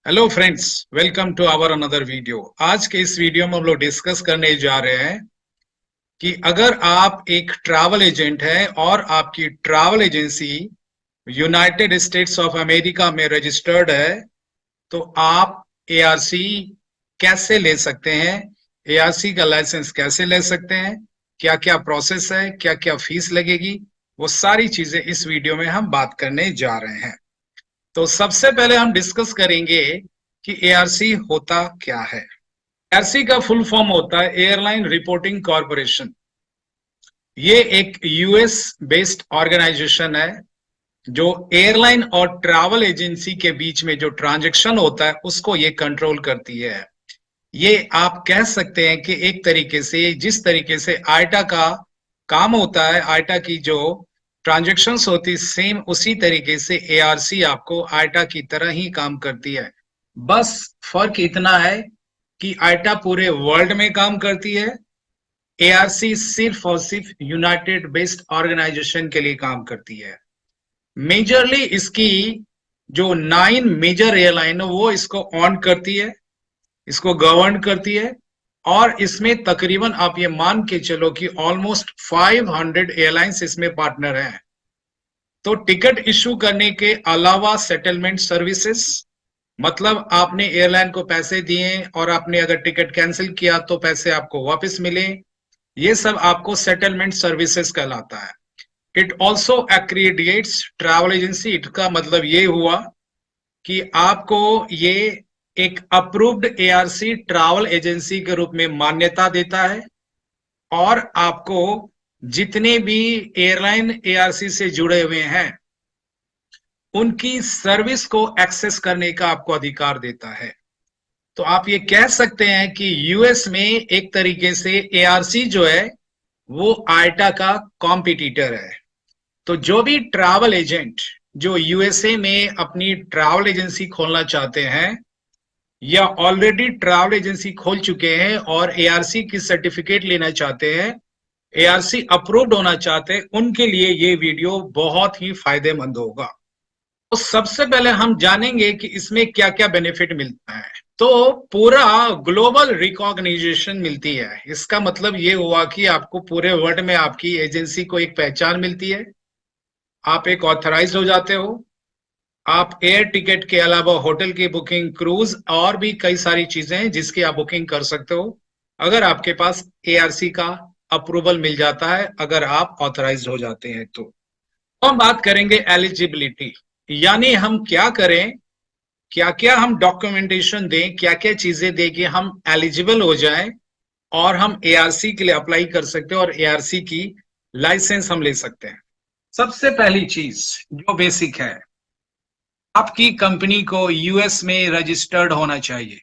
Hello friends, welcome to our another video. आज के इस वीडियो में हम लोग डिस्कस करने जा रहे हैं कि अगर आप एक ट्रैवल एजेंट हैं और आपकी travel agency United states of America में रजिस्टर्ड है, तो आप एआरसी कैसे ले सकते हैं, एआरसी का लाइसेंस कैसे ले सकते हैं, क्या क्या प्रोसेस है, क्या क्या फीस लगेगी, वो सारी चीजें इस वीडियो में हम बात करने जा रहे हैं। तो सबसे पहले हम डिस्कस करेंगे कि एआरसी होता क्या है। एआरसी का फुल फॉर्म होता है एयरलाइन रिपोर्टिंग कॉरपोरेशन। ये एक यूएस बेस्ड ऑर्गेनाइजेशन है जो एयरलाइन और ट्रैवल एजेंसी के बीच में जो ट्रांजैक्शन होता है उसको ये कंट्रोल करती है। ये आप कह सकते हैं कि एक तरीके से जिस तरीके से आइटा का काम होता है, आइटा की जो ट्रांजैक्शंस होती सेम उसी तरीके से एआरसी आपको आइटा की तरह ही काम करती है। बस फर्क इतना है कि आइटा पूरे वर्ल्ड में काम करती है, एआरसी सिर्फ और सिर्फ यूनाइटेड बेस्ड ऑर्गेनाइजेशन के लिए काम करती है। मेजरली इसकी जो 9 मेजर एयरलाइन है वो इसको ऑन करती है, इसको गवर्न करती है, और इसमें तकरीबन आप ये मान के चलो कि ऑलमोस्ट 500 एयरलाइंस इसमें पार्टनर हैं। तो टिकट इशू करने के अलावा सेटलमेंट सर्विसेज, मतलब आपने एयरलाइन को पैसे दिए और आपने अगर टिकट कैंसिल किया तो पैसे आपको वापस मिले, ये सब आपको सेटलमेंट सर्विसेज कहलाता है। It also accredits travel agency. इसका मतलब ये हुआ कि आपको ये एक अप्रूव्ड एआरसी ट्रैवल एजेंसी के रूप में मान्यता देता है, और आपको जितने भी एयरलाइन एआरसी से जुड़े हुए हैं उनकी सर्विस को एक्सेस करने का आपको अधिकार देता है। तो आप ये कह सकते हैं कि यूएस में एक तरीके से एआरसी जो है वो आइटा का कॉम्पिटिटर है। तो जो भी ट्रैवल एजेंट जो यूएसए में अपनी ट्रैवल एजेंसी खोलना चाहते हैं या ऑलरेडी ट्रैवल एजेंसी खोल चुके हैं और एआरसी की सर्टिफिकेट लेना चाहते हैं, एआरसी अप्रूव्ड होना चाहते हैं, उनके लिए ये वीडियो बहुत ही फायदेमंद होगा। तो सबसे पहले हम जानेंगे कि इसमें क्या क्या बेनिफिट मिलता है। तो पूरा ग्लोबल रिकॉग्निजेशन मिलती है। इसका मतलब ये हुआ कि आपको पूरे वर्ल्ड में आपकी एजेंसी को एक पहचान मिलती है, आप एक ऑथराइज हो जाते हो, आप एयर टिकट के अलावा होटल की बुकिंग, क्रूज और भी कई सारी चीजें हैं जिसकी आप बुकिंग कर सकते हो अगर आपके पास एआरसी का अप्रूवल मिल जाता है, अगर आप ऑथराइज हो जाते हैं। तो हम बात करेंगे एलिजिबिलिटी, यानी हम क्या करें, क्या क्या हम डॉक्यूमेंटेशन दें, क्या क्या चीजें दें कि हम एलिजिबल हो जाएं और हम एआरसी के लिए अप्लाई कर सकते हैं और एआरसी की लाइसेंस हम ले सकते हैं। सबसे पहली चीज जो बेसिक है, आपकी कंपनी को यूएस में रजिस्टर्ड होना चाहिए।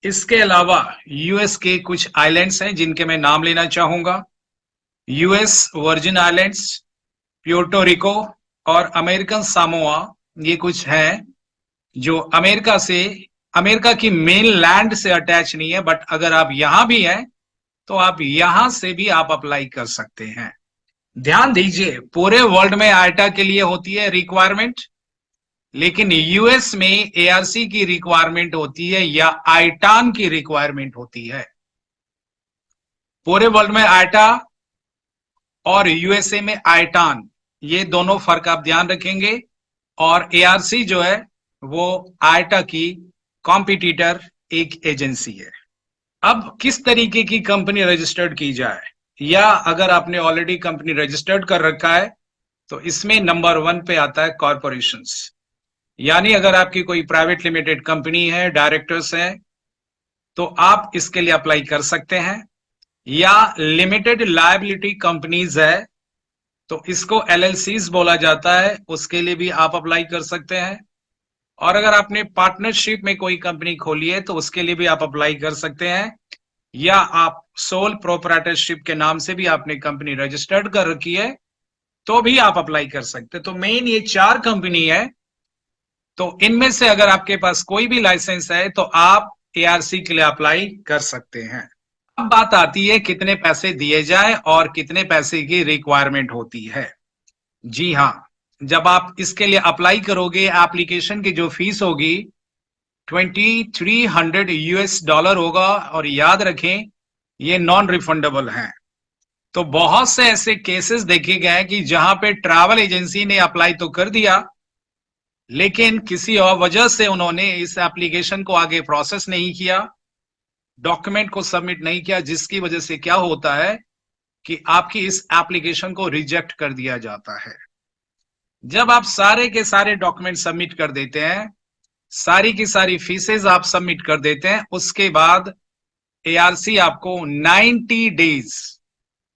इसके अलावा यूएस के कुछ आइलैंड्स हैं जिनके मैं नाम लेना चाहूंगा। US virgin islands, Puerto Rico और अमेरिकन सामोआ, ये कुछ हैं जो अमेरिका की मेन लैंड से अटैच नहीं है, बट अगर आप यहां भी हैं तो आप यहां से भी आप अप्लाई कर सकते हैं। ध्यान दीजिए, पूरे वर्ल्ड में आइटा के लिए होती है रिक्वायरमेंट, लेकिन यूएस में एआरसी की रिक्वायरमेंट होती है या आइटान की रिक्वायरमेंट होती है। पूरे वर्ल्ड में आइटा और यूएसए में आइटान, ये दोनों फर्क आप ध्यान रखेंगे। और एआरसी जो है वो आइटा की कॉम्पिटिटर एक एजेंसी है। अब किस तरीके की कंपनी रजिस्टर्ड की जाए, या अगर आपने ऑलरेडी कंपनी रजिस्टर्ड कर रखा है तो इसमें नंबर 1 पे आता है कॉरपोरेशंस। यानी अगर आपकी कोई प्राइवेट लिमिटेड कंपनी है, डायरेक्टर्स हैं, तो आप इसके लिए अप्लाई कर सकते हैं। या लिमिटेड लायबिलिटी कंपनीज है तो इसको एलएलसीज बोला जाता है, उसके लिए भी आप अप्लाई कर सकते हैं। और अगर आपने पार्टनरशिप में कोई कंपनी खोली है तो उसके लिए भी आप अप्लाई कर सकते हैं। या आप सोल प्रोप्राइटरशिप के नाम से भी आपने कंपनी रजिस्टर्ड कर रखी है तो भी आप अप्लाई कर सकते हैं। तो मेन ये 4 कंपनी है। तो इनमें से अगर आपके पास कोई भी लाइसेंस है तो आप एआरसी के लिए अप्लाई कर सकते हैं। अब बात आती है कितने पैसे दिए जाए और कितने पैसे की रिक्वायरमेंट होती है। जी हाँ, जब आप इसके लिए अप्लाई करोगे, एप्लीकेशन की जो फीस होगी 2300 यूएस डॉलर होगा, और याद रखें ये नॉन रिफंडेबल हैं। तो बहुत से ऐसे केसेस देखे गए हैं कि जहां पे ट्रैवल एजेंसी ने अप्लाई तो कर दिया, लेकिन किसी और वजह से उन्होंने इस एप्लीकेशन को आगे प्रोसेस नहीं किया, डॉक्यूमेंट को सबमिट नहीं किया, जिसकी वजह से क्या होता है कि आपकी इस एप्लीकेशन को रिजेक्ट कर दिया जाता है। जब आप सारे के सारे डॉक्यूमेंट सबमिट कर देते हैं, सारी की सारी फीसेज आप सबमिट कर देते हैं, उसके बाद एआरसी आपको 90 डेज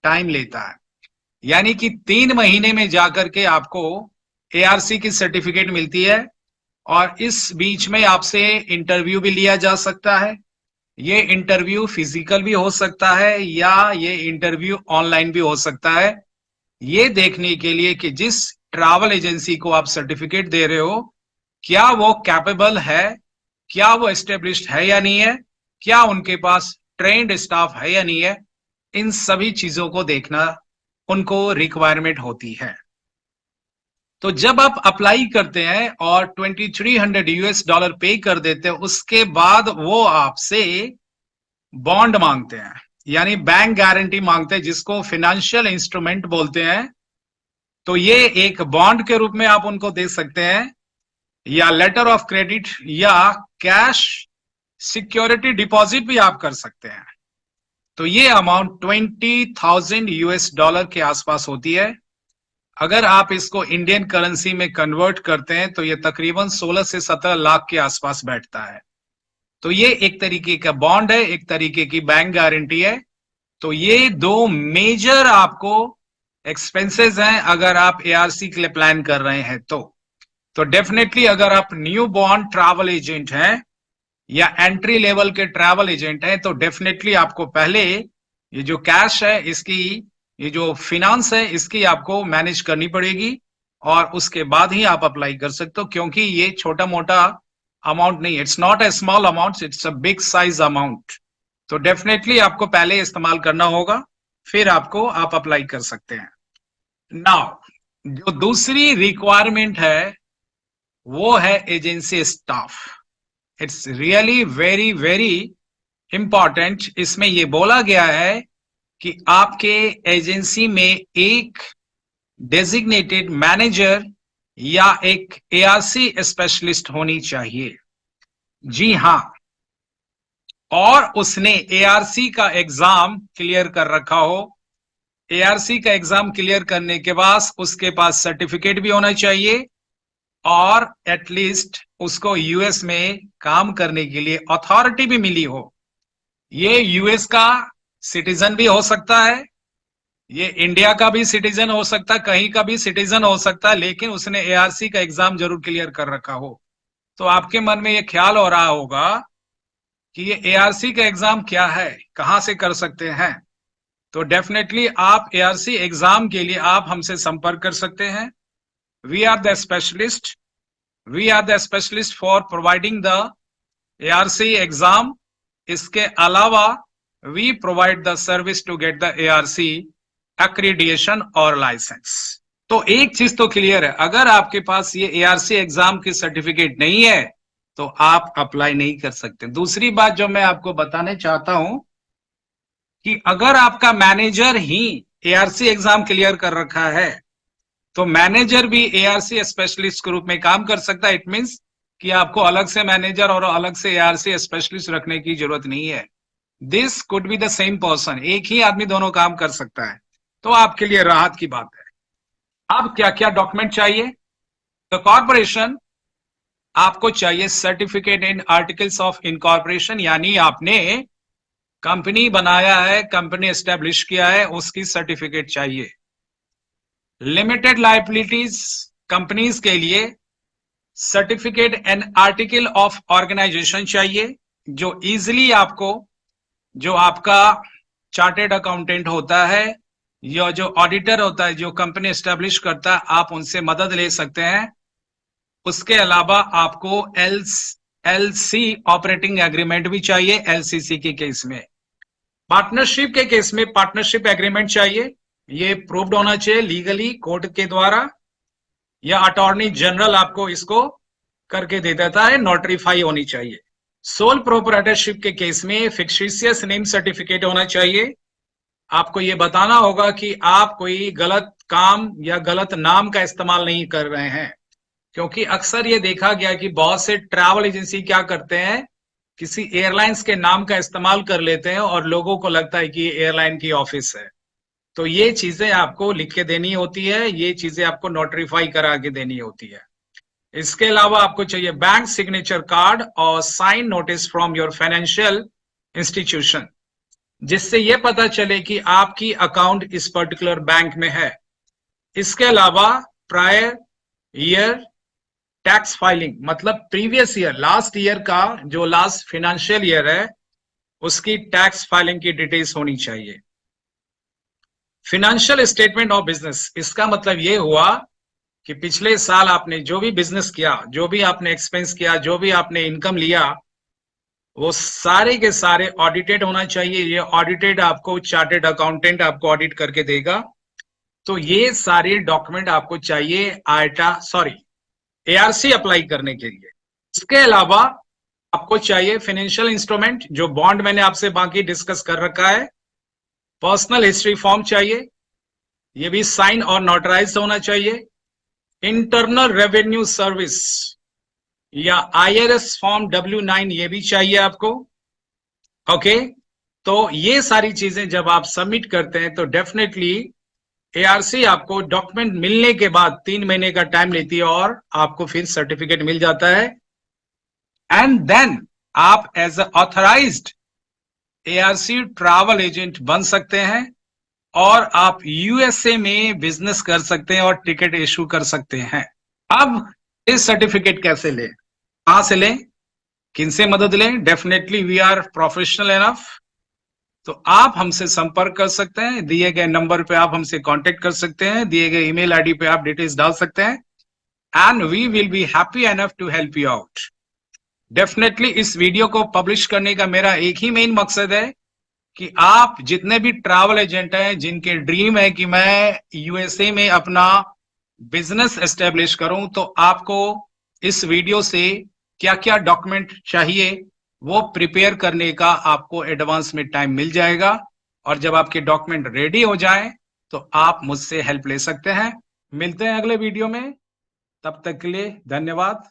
टाइम लेता है, यानी कि 3 महीने में जाकर के आपको एआरसी की सर्टिफिकेट मिलती है। और इस बीच में आपसे इंटरव्यू भी लिया जा सकता है। ये इंटरव्यू फिजिकल भी हो सकता है या ये इंटरव्यू ऑनलाइन भी हो सकता है, ये देखने के लिए कि जिस ट्रैवल एजेंसी को आप सर्टिफिकेट दे रहे हो क्या वो कैपेबल है, क्या वो एस्टेब्लिश्ड है या नहीं है, क्या उनके पास ट्रेन्ड स्टाफ है या नहीं है, इन सभी चीजों को देखना उनको रिक्वायरमेंट होती है। तो जब आप अप्लाई करते हैं और 2300 यूएस डॉलर पे कर देते हैं, उसके बाद वो आपसे बॉन्ड मांगते हैं, यानी बैंक गारंटी मांगते हैं, जिसको फाइनेंशियल इंस्ट्रूमेंट बोलते हैं। तो ये एक बॉन्ड के रूप में आप उनको दे सकते हैं, या लेटर ऑफ क्रेडिट, या कैश सिक्योरिटी डिपॉजिट भी आप कर सकते हैं। तो ये अमाउंट 20,000 यूएस डॉलर के आसपास होती है। अगर आप इसको इंडियन करेंसी में कन्वर्ट करते हैं तो ये तकरीबन 16 से 17 लाख के आसपास बैठता है। तो ये एक तरीके का बॉन्ड है, एक तरीके की बैंक गारंटी है। तो ये दो मेजर आपको एक्सपेंसेस हैं अगर आप एआरसी के लिए प्लान कर रहे हैं तो डेफिनेटली अगर आप न्यू बॉर्न ट्रैवल एजेंट हैं या एंट्री लेवल के ट्रैवल एजेंट हैं तो डेफिनेटली आपको पहले ये जो कैश है, इसकी ये जो फिनांस है, इसकी आपको मैनेज करनी पड़ेगी, और उसके बाद ही आप अप्लाई कर सकते हो, क्योंकि ये छोटा मोटा अमाउंट नहीं है। It's not a small amount, it's a big size amount. तो डेफिनेटली आपको पहले इस्तेमाल करना होगा, फिर आप अप्लाई कर सकते हैं। नाउ जो दूसरी रिक्वायरमेंट है वो है agency staff. It's really very very important. इसमें ये बोला गया है कि आपके एजेंसी में एक डेजिग्नेटेड मैनेजर या एक एआरसी स्पेशलिस्ट होनी चाहिए। जी हां, और उसने एआरसी का एग्जाम क्लियर कर रखा हो। एआरसी का एग्जाम क्लियर करने के बाद उसके पास सर्टिफिकेट भी होना चाहिए, और एटलीस्ट उसको यूएस में काम करने के लिए अथॉरिटी भी मिली हो। ये यूएस का सिटीजन भी हो सकता है, ये इंडिया का भी सिटीजन हो सकता है, कहीं का भी सिटीजन हो सकता है, लेकिन उसने एआरसी का एग्जाम जरूर क्लियर कर रखा हो। तो आपके मन में ये ख्याल हो रहा होगा कि ये एआरसी का एग्जाम क्या है, कहां से कर सकते हैं। तो डेफिनेटली आप एआरसी एग्जाम के लिए आप हमसे संपर्क कर सकते हैं। We are the specialist for providing the ARC exam. इसके अलावा we provide the service to get the ARC accreditation और लाइसेंस। तो एक चीज तो क्लियर है, अगर आपके पास ये एआरसी एग्जाम की सर्टिफिकेट नहीं है तो आप अप्लाई नहीं कर सकते। दूसरी बात जो मैं आपको बताने चाहता हूं कि अगर आपका मैनेजर ही एआरसी एग्जाम क्लियर कर रखा है तो मैनेजर भी एआरसी स्पेशलिस्ट के रूप में काम कर सकता है। इट मींस कि आपको अलग से मैनेजर और अलग से एआरसी स्पेशलिस्ट रखने की जरूरत नहीं है। This could be the same person, एक ही आदमी दोनों काम कर सकता है। तो आपके लिए राहत की बात है। अब क्या क्या डॉक्यूमेंट चाहिए? द कॉर्पोरेशन आपको चाहिए certificate in articles of incorporation, यानी आपने कंपनी बनाया है, कंपनी एस्टेब्लिश किया है, उसकी सर्टिफिकेट चाहिए। लिमिटेड लायबिलिटीज कंपनीज के लिए certificate and article of organisation चाहिए, जो इजिली आपको, जो आपका चार्टेड अकाउंटेंट होता है या जो ऑडिटर होता है, जो कंपनी एस्टेब्लिश करता है, आप उनसे मदद ले सकते हैं। उसके अलावा आपको एलसी ऑपरेटिंग एग्रीमेंट भी चाहिए। एलसीसी के केस में, पार्टनरशिप के केस में पार्टनरशिप एग्रीमेंट चाहिए। ये प्रूव्ड होना चाहिए लीगली कोर्ट के द्वारा, या अटॉर्नी जनरल आपको इसको करके दे देता है, नोटरीफाई होनी चाहिए। सोल प्रोप्राइटरशिप के केस में फिक्टिशियस नेम सर्टिफिकेट होना चाहिए। आपको ये बताना होगा कि आप कोई गलत काम या गलत नाम का इस्तेमाल नहीं कर रहे हैं, क्योंकि अक्सर ये देखा गया कि बहुत से ट्रैवल एजेंसी क्या करते हैं, किसी एयरलाइंस के नाम का इस्तेमाल कर लेते हैं और लोगों को लगता है कि ये एयरलाइन की ऑफिस है। तो ये चीजें आपको लिख के देनी होती है, ये चीजें आपको नोटरीफाई करा के देनी होती है। इसके अलावा आपको चाहिए बैंक सिग्नेचर कार्ड और sign notice from your financial institution, जिससे यह पता चले कि आपकी अकाउंट इस पर्टिकुलर बैंक में है। इसके अलावा प्रायर ईयर टैक्स फाइलिंग, मतलब प्रीवियस ईयर, लास्ट ईयर का जो लास्ट फाइनेंशियल ईयर है उसकी टैक्स फाइलिंग की डिटेल्स होनी चाहिए। फाइनेंशियल स्टेटमेंट ऑफ बिजनेस, इसका मतलब ये हुआ कि पिछले साल आपने जो भी बिजनेस किया, जो भी आपने एक्सपेंस किया, जो भी आपने इनकम लिया, वो सारे के सारे ऑडिटेड होना चाहिए। ये ऑडिटेड आपको चार्टेड अकाउंटेंट आपको ऑडिट करके देगा। तो ये सारे डॉक्यूमेंट आपको चाहिए एआरसी अप्लाई करने के लिए। इसके अलावा आपको चाहिए फाइनेंशियल इंस्ट्रूमेंट, जो बॉन्ड मैंने आपसे बाकी डिस्कस कर रखा है। पर्सनल हिस्ट्री फॉर्म चाहिए, ये भी साइन और नोटराइज होना चाहिए। इंटरनल रेवेन्यू सर्विस या आईआरएस फॉर्म W9 ये भी चाहिए आपको। ओके, तो ये सारी चीजें जब आप सबमिट करते हैं तो डेफिनेटली एआरसी आपको डॉक्यूमेंट मिलने के बाद 3 महीने का टाइम लेती है और आपको फिर सर्टिफिकेट मिल जाता है। एंड देन आप as a authorised ARC travel agent बन सकते हैं और आप यूएसए में बिजनेस कर सकते हैं और टिकट इशू कर सकते हैं। अब इस सर्टिफिकेट कैसे लें, कहां से लें, किनसे मदद लें? Definitely we are professional enough, तो आप हमसे संपर्क कर सकते हैं। दिए गए नंबर पे आप हमसे कांटेक्ट कर सकते हैं, दिए गए ईमेल आईडी पे आप डिटेल्स डाल सकते हैं, and we will be happy enough to help you out. Definitely इस वीडियो को पब्लिश करने का मेरा एक ही मेन मकसद है कि आप जितने भी ट्रैवल एजेंट हैं जिनके ड्रीम है कि मैं यूएसए में अपना बिजनेस एस्टेब्लिश करूं, तो आपको इस वीडियो से क्या क्या डॉक्यूमेंट चाहिए वो प्रिपेयर करने का आपको एडवांस में टाइम मिल जाएगा। और जब आपके डॉक्यूमेंट रेडी हो जाए तो आप मुझसे हेल्प ले सकते हैं। मिलते हैं अगले वीडियो में, तब तक के लिए धन्यवाद।